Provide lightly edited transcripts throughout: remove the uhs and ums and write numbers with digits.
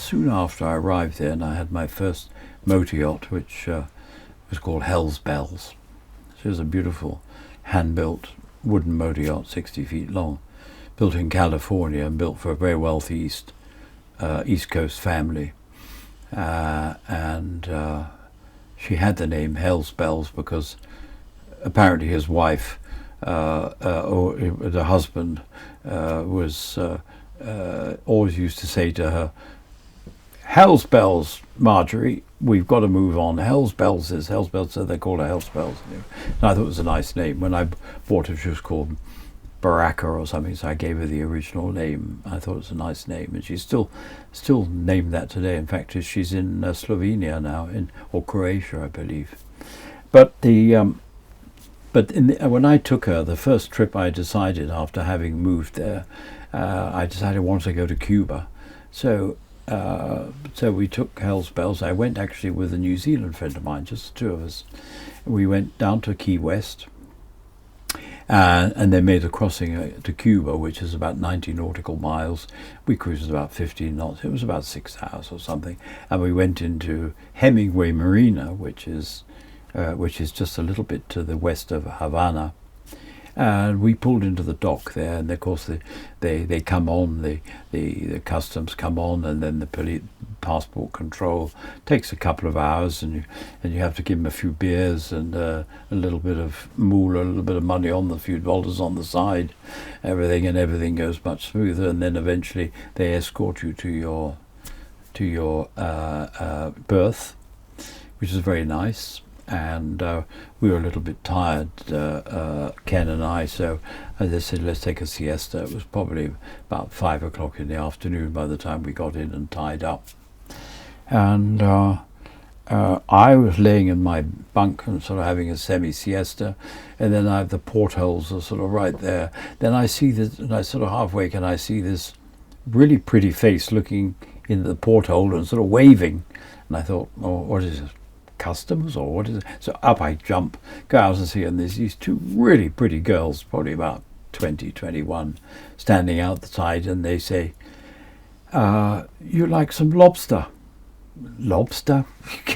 soon after I arrived there, and I had my first motor yacht, which was called Hell's Bells. It was a beautiful hand-built wooden motor yacht, 60 feet long, built in California and built for a very wealthy East Coast family. And she had the name Hell's Bells because apparently his wife, or the husband, was always used to say to her, "Hell's Bells, Marjorie, we've got to move on. Hell's Bells is Hell's Bells," so they called her Hell's Bells. And I thought it was a nice name. When I bought her, she was called Baraka or something, so I gave her the original name. I thought it was a nice name, and she's still named that today. In fact, she's in Slovenia now, or Croatia, I believe. But when I took her, the first trip I decided after having moved there, I decided I wanted to go to Cuba. So we took Hell's Bells. I went actually with a New Zealand friend of mine, just the two of us. We went down to Key West, and then made a crossing to Cuba, which is about 90 nautical miles. We cruised about 15 knots. It was about 6 hours or something. And we went into Hemingway Marina, which is just a little bit to the west of Havana. And we pulled into the dock there, and of course they come on, the customs come on, and then the passport control takes a couple of hours, and you have to give them a few beers and a little bit of moolah, a little bit of money on the few dollars on the side, everything goes much smoother, and then eventually they escort you to your berth, which is very nice. And we were a little bit tired, Ken and I, so as I said, let's take a siesta. It was probably about 5 o'clock in the afternoon by the time we got in and tied up. And I was laying in my bunk and sort of having a semi-siesta, and then the portholes are sort of right there. Then I see this, and I sort of half wake, and I see this really pretty face looking in the porthole and sort of waving. And I thought, oh, what is this? Customs or what is it? So up I jump, go out and see, and there's these two really pretty girls, probably about 20, 21, standing outside, and they say, "You like some lobster?" Lobster?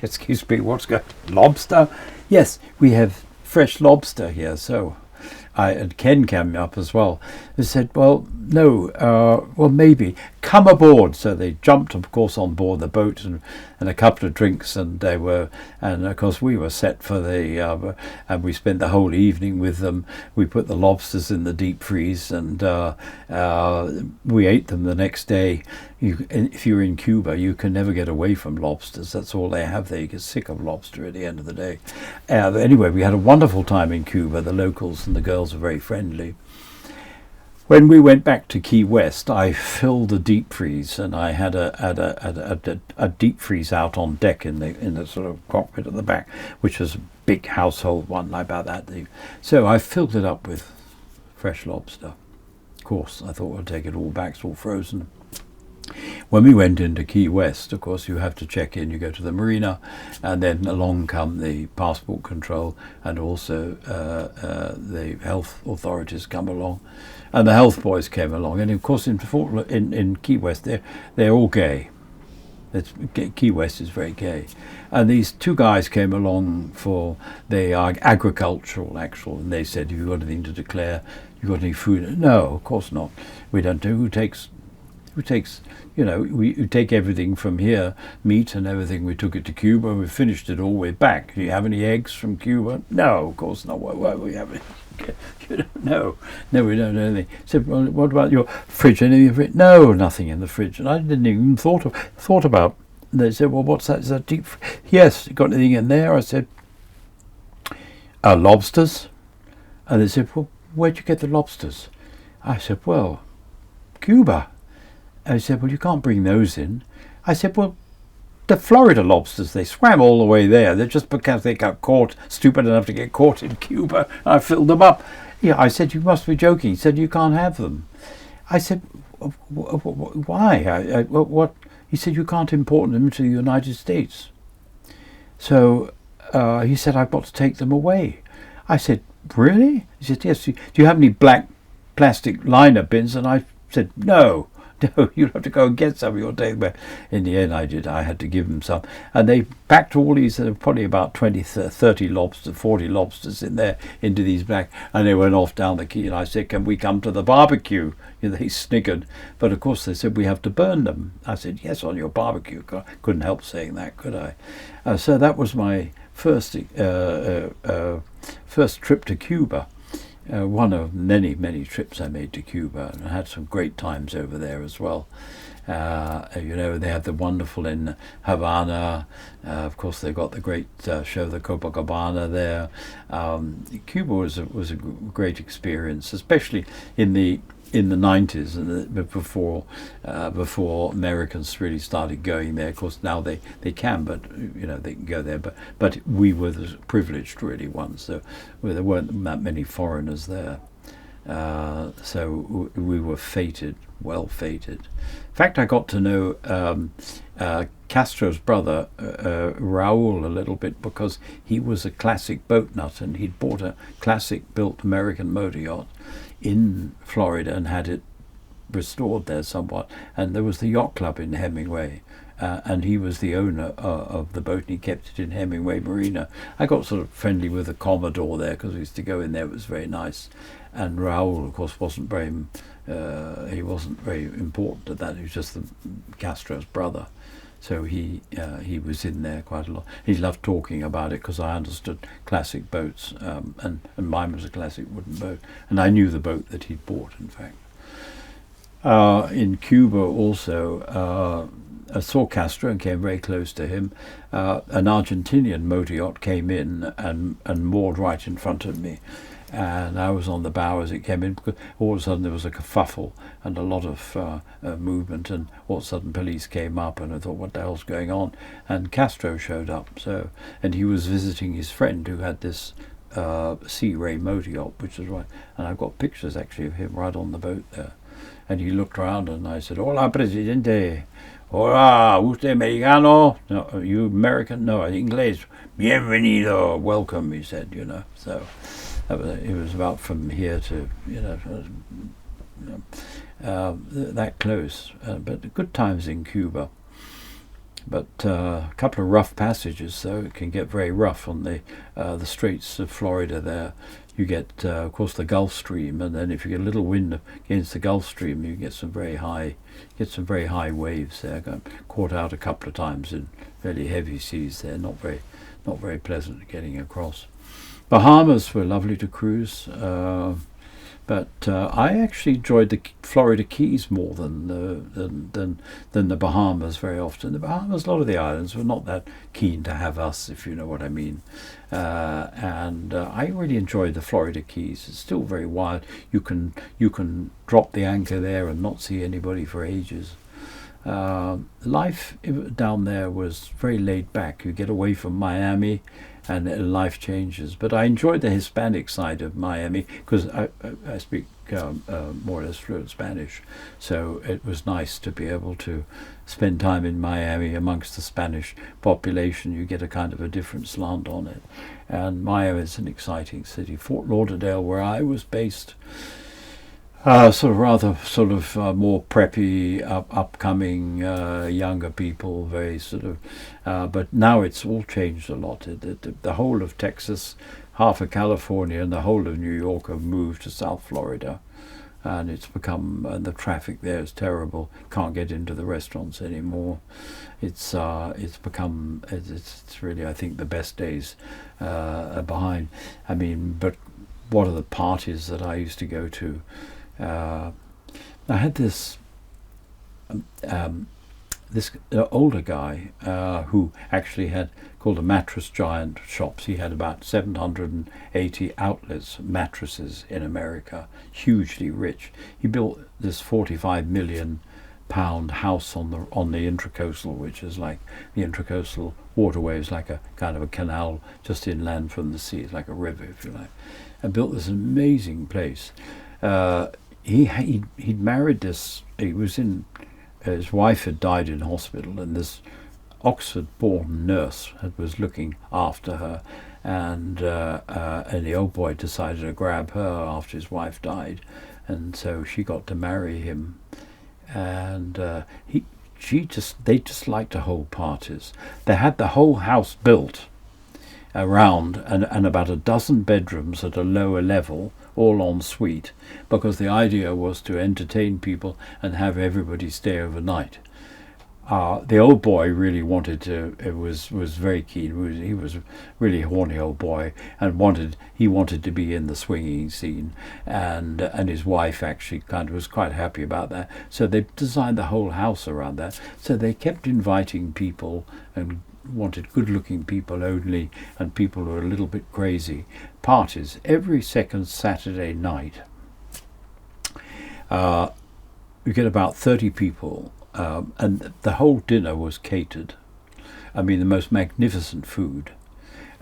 Excuse me, what's going on? Lobster? Yes, we have fresh lobster here. So and Ken came up as well. They said, "Well, no, well, maybe. Come aboard." So they jumped, of course, on board the boat and a couple of drinks, and of course we were set for and we spent the whole evening with them. We put the lobsters in the deep freeze, and we ate them the next day. If you're in Cuba, you can never get away from lobsters. That's all they have there. You get sick of lobster at the end of the day. Anyway, we had a wonderful time in Cuba. The locals and the girls are very friendly. When we went back to Key West, I filled the deep freeze, and I had a deep freeze out on deck in the sort of cockpit at the back, which was a big household one, like about that deep. So I filled it up with fresh lobster. Of course, I thought I'd take it all back. It's all frozen. When we went into Key West, of course, you have to check in. You go to the marina, and then along come the passport control, and also the health authorities come along, and the health boys came along. And of course, in Key West, they're all gay. Key West is very gay, and these two guys came along they are agricultural, and they said, "Have you got anything to declare? You got any food?" No, of course not. We don't do. Who takes, we take everything from here, meat and everything. We took it to Cuba, and we finished it all. We're back. Do you have any eggs from Cuba? No, of course not. Why we have it? No, we don't know anything. I said, "Well, what about your fridge? Anything in the fridge?" No, nothing in the fridge. And I didn't even thought about. And they said, "Well, what's that? Is that deep? Yes, you got anything in there?" I said, "Lobsters." And they said, "Well, where'd you get the lobsters?" I said, "Well, Cuba." And he said, "Well, you can't bring those in." I said, "Well, the Florida lobsters, they swam all the way there. They're just because they got caught, stupid enough to get caught in Cuba. I filled them up." Yeah, I said, "You must be joking." He said, "You can't have them." I said, "Why? What?" He said, "You can't import them to the United States." So he said, "I've got to take them away." I said, "Really?" He said, "Yes." "Do you have any black plastic liner bins?" And I said, No, no, you'll have to go and get some. You'll take them. In the end, I had to give them some. And they packed all these, probably about 20, 30 lobsters, 40 lobsters in there, into these bags. And they went off down the quay. And I said, can we come to the barbecue? They sniggered. But of course, they said, we have to burn them. I said, yes, on your barbecue. Couldn't help saying that, could I? So that was my first trip to Cuba. One of many, many trips I made to Cuba, and I had some great times over there as well. They have the wonderful in Havana. Of course, they've got the great show, the Copacabana there. Cuba was a great experience, especially in the 90s, and before Americans really started going there. Of course, now they can, but they can go there. But we were the privileged really ones. So there weren't that many foreigners there. So we were fated, well fated. In fact, I got to know Castro's brother, Raul, a little bit, because he was a classic boat nut, and he'd bought a classic built American motor yacht in Florida and had it restored there somewhat. And there was the yacht club in Hemingway, and he was the owner of the boat, and he kept it in Hemingway Marina. I got sort of friendly with the Commodore there because we used to go in there. It was very nice. And Raul, of course, wasn't very important at that. He was just Castro's brother. So he was in there quite a lot. He loved talking about it because I understood classic boats, and mine was a classic wooden boat. And I knew the boat that he'd bought, in fact. In Cuba also, I saw Castro and came very close to him. An Argentinian motor yacht came in and moored right in front of me. And I was on the bow as it came in, because all of a sudden there was a kerfuffle and a lot of movement, and all of a sudden police came up, and I thought, what the hell's going on? And Castro showed up, and he was visiting his friend who had this Sea Ray motor yacht, which was right, and I've got pictures actually of him right on the boat there. And he looked around, and I said, "Hola, presidente. Hola, usted americano? No, are you American? No, English. Bienvenido, welcome," he said, so. It was about from here to, that close. But good times in Cuba. But a couple of rough passages, so it can get very rough on the Straits of Florida there. You get, of course, the Gulf Stream, and then if you get a little wind against the Gulf Stream, you get some very high waves there. Got caught out a couple of times in fairly heavy seas there. Not very pleasant getting across. Bahamas were lovely to cruise, but I actually enjoyed the Florida Keys more than the Bahamas very often. The Bahamas, a lot of the islands were not that keen to have us, if you know what I mean. And I really enjoyed the Florida Keys. It's still very wild. You can drop the anchor there and not see anybody for ages. Life down there was very laid back. You get away from Miami, and life changes. But I enjoyed the Hispanic side of Miami because I speak more or less fluent Spanish. So it was nice to be able to spend time in Miami amongst the Spanish population. You get a kind of a different slant on it. And Miami is an exciting city. Fort Lauderdale, where I was based, more preppy, upcoming, younger people, very but now it's all changed a lot. The whole of Texas, half of California, and the whole of New York have moved to South Florida, and it's become, the traffic there is terrible. Can't get into the restaurants anymore. It's really, I think, the best days are behind. I mean, but what are the parties that I used to go to? I had this older guy who actually had called a mattress giant shops. He had about 780 outlets, mattresses in America, hugely rich. He built this 45 million pound house on the Intracoastal, which is like the Intracoastal waterway is like a kind of a canal just inland from the sea. It's like a river, if you like. And built this amazing place. He'd married this. He was in. His wife had died in hospital, and this Oxford-born nurse was looking after her, and the old boy decided to grab her after his wife died, and so she got to marry him. and they just liked to hold parties. They had the whole house built around, and about a dozen bedrooms at a lower level, all en suite, because the idea was to entertain people and have everybody stay overnight. The old boy really wanted to. It was very keen. He was really a horny old boy, and he wanted to be in the swinging scene, and his wife actually was quite happy about that. So they designed the whole house around that. So they kept inviting people and wanted good-looking people only, and people who were a little bit crazy. Parties every second Saturday night. You get about 30 people. And the whole dinner was catered. I mean, the most magnificent food.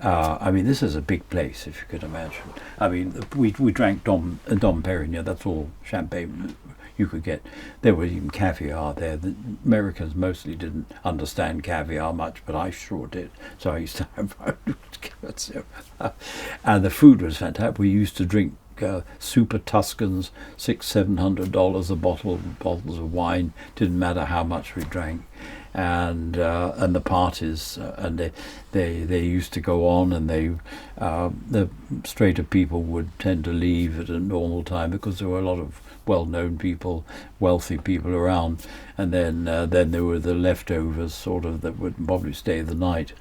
I mean, this is a big place, if you could imagine. I mean, we drank Dom Perignon. That's all champagne you could get. There was even caviar there. The Americans mostly didn't understand caviar much, but I sure did. So I used to have and the food was fantastic. We used to drink Super Tuscans, $600-700 a bottle, bottles of wine. Didn't matter how much we drank, and the parties, and they used to go on, and the straighter people would tend to leave at a normal time because there were a lot of well-known people, wealthy people around, and then there were the leftovers, sort of, that would probably stay the night.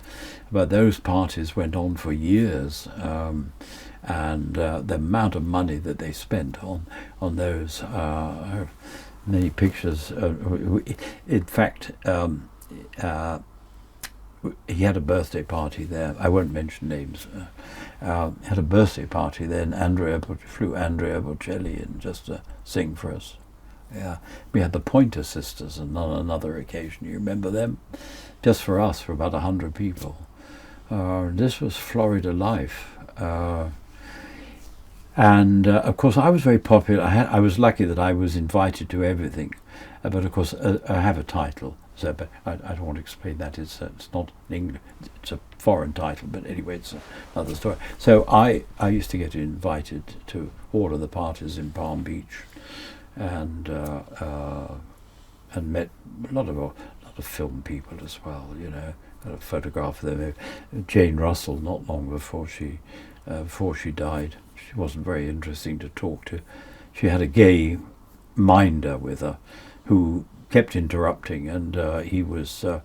But those parties went on for years. And the amount of money that they spent on those, many pictures. In fact, he had a birthday party there. I won't mention names. Had a birthday party there, and flew Andrea Bocelli in just to sing for us. Yeah, we had the Pointer Sisters on another occasion. You remember them? Just for us, for about 100 people. This was Florida life. And of course, I was very popular. I was lucky that I was invited to everything, but of course, I have a title. So, but I don't want to explain that. It's not in English. It's a foreign title, but anyway, it's another story. So I used to get invited to all of the parties in Palm Beach, and met a lot of film people as well. You know, got a photograph of them. Jane Russell, not long before she died. She wasn't very interesting to talk to. She had a gay minder with her who kept interrupting, and he was a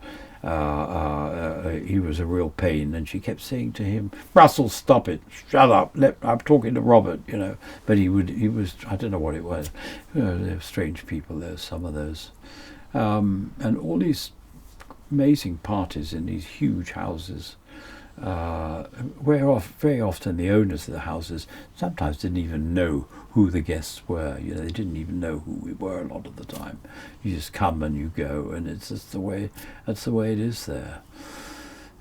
real pain, and she kept saying to him, "Russell, stop it, shut up, I'm talking to Robert," you know. But he was, I don't know what it was. There were strange people there, some of those. And all these amazing parties in these huge houses. Very often the owners of the houses sometimes didn't even know who the guests were. You know, they didn't even know who we were a lot of the time. You just come and you go, and it's just that's the way it is there.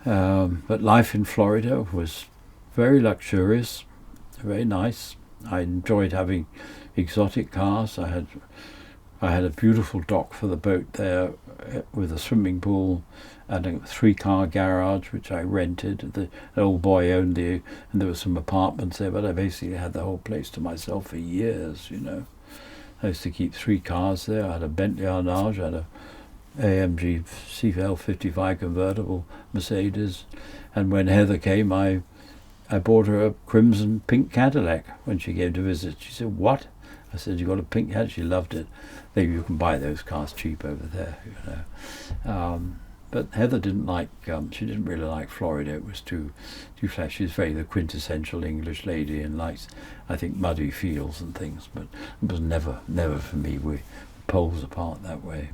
But life in Florida was very luxurious, very nice. I enjoyed having exotic cars. I had a beautiful dock for the boat there with a swimming pool and a 3-car garage which I rented. The old boy owned and there were some apartments there, but I basically had the whole place to myself for years, you know. I used to keep 3 cars there. I had a Bentley Arnage, I had a AMG CFL 55 convertible Mercedes, and when Heather came, I bought her a crimson pink Cadillac when she came to visit. She said, "What?" I said, "You got a pink Cadillac?" She loved it. You can buy those cars cheap over there, you know. But Heather didn't like. She didn't really like Florida. It was too flashy. She's very the quintessential English lady and likes, I think, muddy fields and things. But it was never for me. We're poles apart that way.